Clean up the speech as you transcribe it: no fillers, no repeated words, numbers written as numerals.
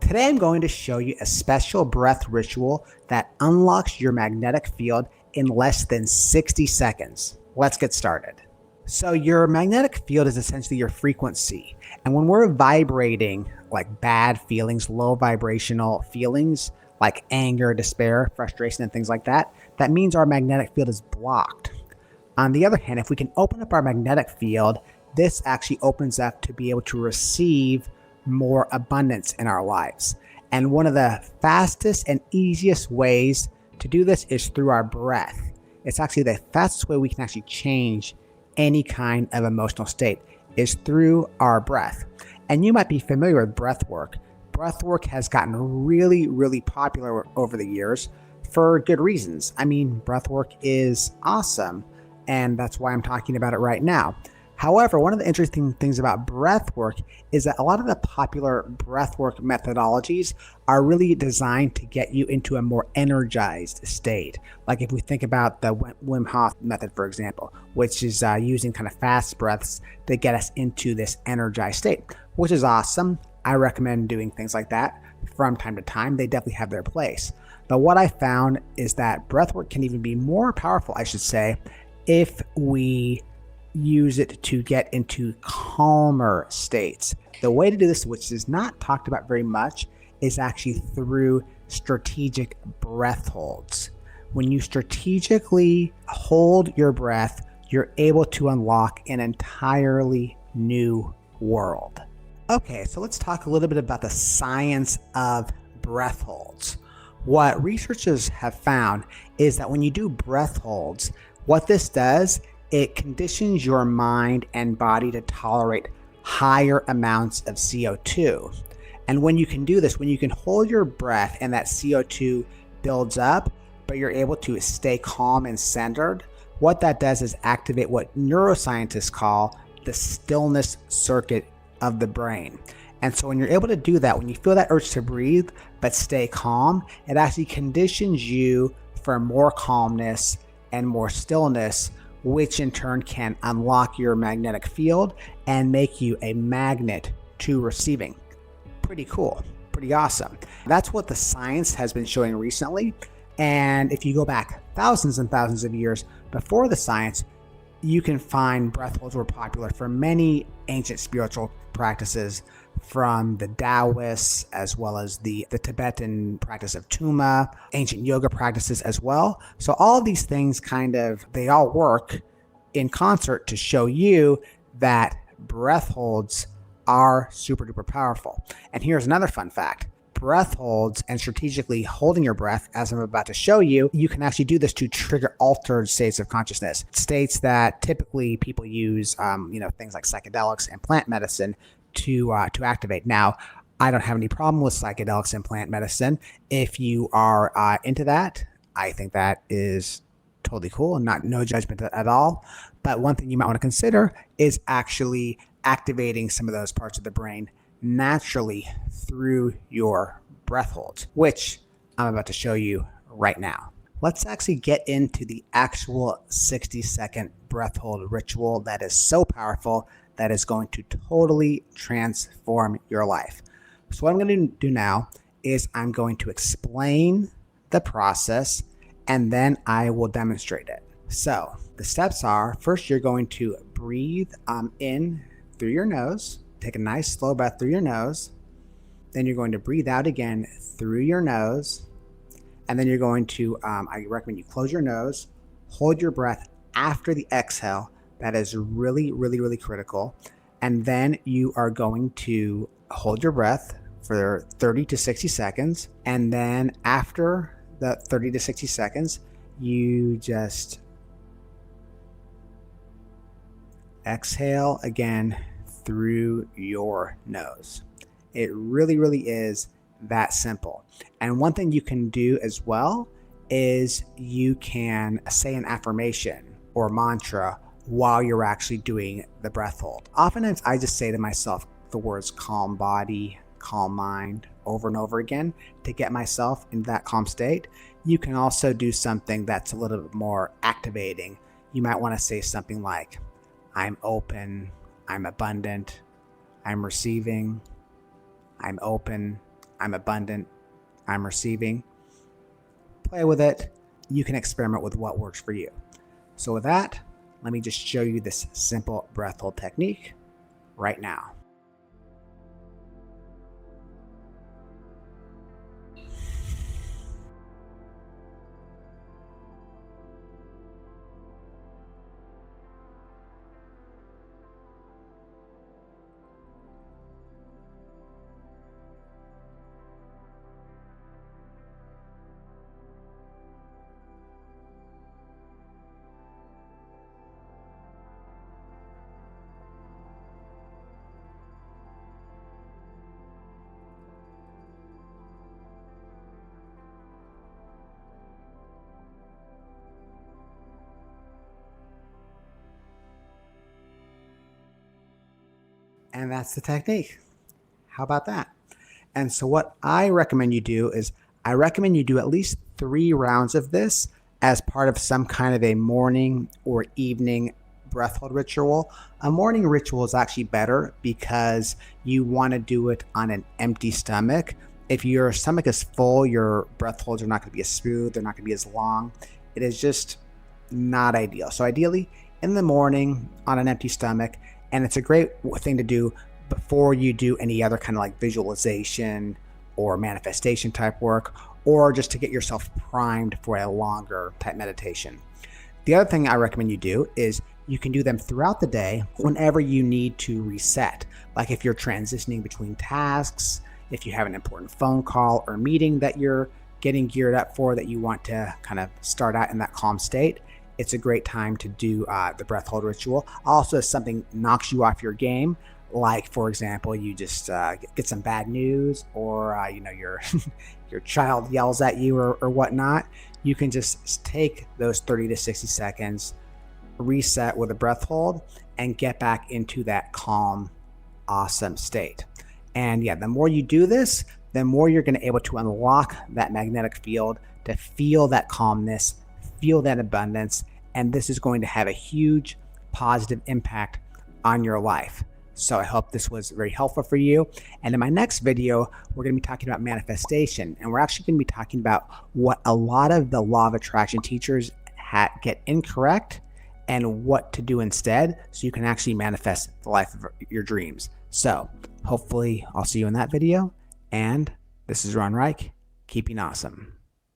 Today I'm going to show you a special breath ritual that unlocks your magnetic field in less than 60 seconds. Let's get started. So your magnetic field is essentially your frequency. And when we're vibrating like bad feelings, low vibrational feelings like anger, despair, frustration, and things like that, that means our magnetic field is blocked. On the other hand, if we can open up our magnetic field, this actually opens up to be able to receive more abundance in our lives. And one of the fastest and easiest ways to do this is through our breath. It's actually the fastest way we can actually change any kind of emotional state is through our breath. And you might be familiar with breath work. Breath work has gotten really, really popular over the years for good reasons. I mean, breath work is awesome, and that's why I'm talking about it right now. However, one of the interesting things about breath work is that a lot of the popular breath work methodologies are really designed to get you into a more energized state. Like if we think about the Wim Hof method, for example, which is using kind of fast breaths to get us into this energized state, which is awesome. I recommend doing things like that from time to time. They definitely have their place. But what I found is that breath work can even be more powerful, I should say, if we use it to get into calmer states. The way to do this, which is not talked about very much, is actually through strategic breath holds. When you strategically hold your breath, you're able to unlock an entirely new world. Okay, so let's talk a little bit about the science of breath holds. What researchers have found is that when you do breath holds, what this does, it conditions your mind and body to tolerate higher amounts of CO2. And when you can do this, when you can hold your breath and that CO2 builds up, but you're able to stay calm and centered, what that does is activate what neuroscientists call the stillness circuit of the brain. And so when you're able to do that, when you feel that urge to breathe, but stay calm, it actually conditions you for more calmness and more stillness, which in turn can unlock your magnetic field and make you a magnet to receiving. Pretty cool, pretty awesome. That's what the science has been showing recently. And if you go back thousands and thousands of years before the science, you can find breath holds were popular for many ancient spiritual practices, from the Taoists as well as the Tibetan practice of Tuma, ancient yoga practices as well. So all of these things they all work in concert to show you that breath holds are super duper powerful. And here's another fun fact. Breath holds and strategically holding your breath, as I'm about to show you, you can actually do this to trigger altered states of consciousness, states that typically people use, things like psychedelics and plant medicine to activate. Now, I don't have any problem with psychedelics and plant medicine. If you are into that, I think that is totally cool and no judgment at all. But one thing you might want to consider is actually activating some of those parts of the brain naturally through your breath holds, which I'm about to show you right now. Let's actually get into the actual 60-second breath hold ritual that is so powerful that is going to totally transform your life. So what I'm going to do now is I'm going to explain the process and then I will demonstrate it. So the steps are, first you're going to breathe in through your nose. Take a nice slow breath through your nose. Then you're going to breathe out again through your nose. And then you're going to, I recommend you close your nose, hold your breath after the exhale. That is really, really, really critical. And then you are going to hold your breath for 30 to 60 seconds. And then after the 30 to 60 seconds, you just exhale again through your nose. It really, really is that simple. And one thing you can do as well is you can say an affirmation or mantra while you're actually doing the breath hold. Oftentimes I just say to myself the words calm body, calm mind over and over again to get myself in that calm state. You can also do something that's a little bit more activating. You might want to say something like, I'm open, I'm abundant, I'm receiving, I'm open, I'm abundant, I'm receiving. Play with it. You can experiment with what works for you. So with that, let me just show you this simple breath hold technique right now. And that's the technique. How about that? And so what I recommend you do is I recommend you do at least 3 rounds of this as part of some kind of a morning or evening breath hold ritual. A morning ritual is actually better because you want to do it on an empty stomach. If your stomach is full, your breath holds are not going to be as smooth, they're not going to be as long. It is just not ideal. So ideally in the morning on an empty stomach, and it's a great thing to do before you do any other kind of like visualization or manifestation type work, or just to get yourself primed for a longer type meditation. The other thing I recommend you do is you can do them throughout the day whenever you need to reset. Like if you're transitioning between tasks, if you have an important phone call or meeting that you're getting geared up for that you want to kind of start out in that calm state, it's a great time to do the breath hold ritual. Also, if something knocks you off your game, like for example, you just get some bad news, or your your child yells at you or whatnot, you can just take those 30 to 60 seconds, reset with a breath hold, and get back into that calm, awesome state. And yeah, the more you do this, the more you're going to be able to unlock that magnetic field to feel that calmness, feel that abundance, and this is going to have a huge positive impact on your life. So I hope this was very helpful for you. And in my next video, we're going to be talking about manifestation, and we're actually going to be talking about what a lot of the law of attraction teachers get incorrect and what to do instead so you can actually manifest the life of your dreams. So hopefully I'll see you in that video. And this is Ron Reich, keeping awesome.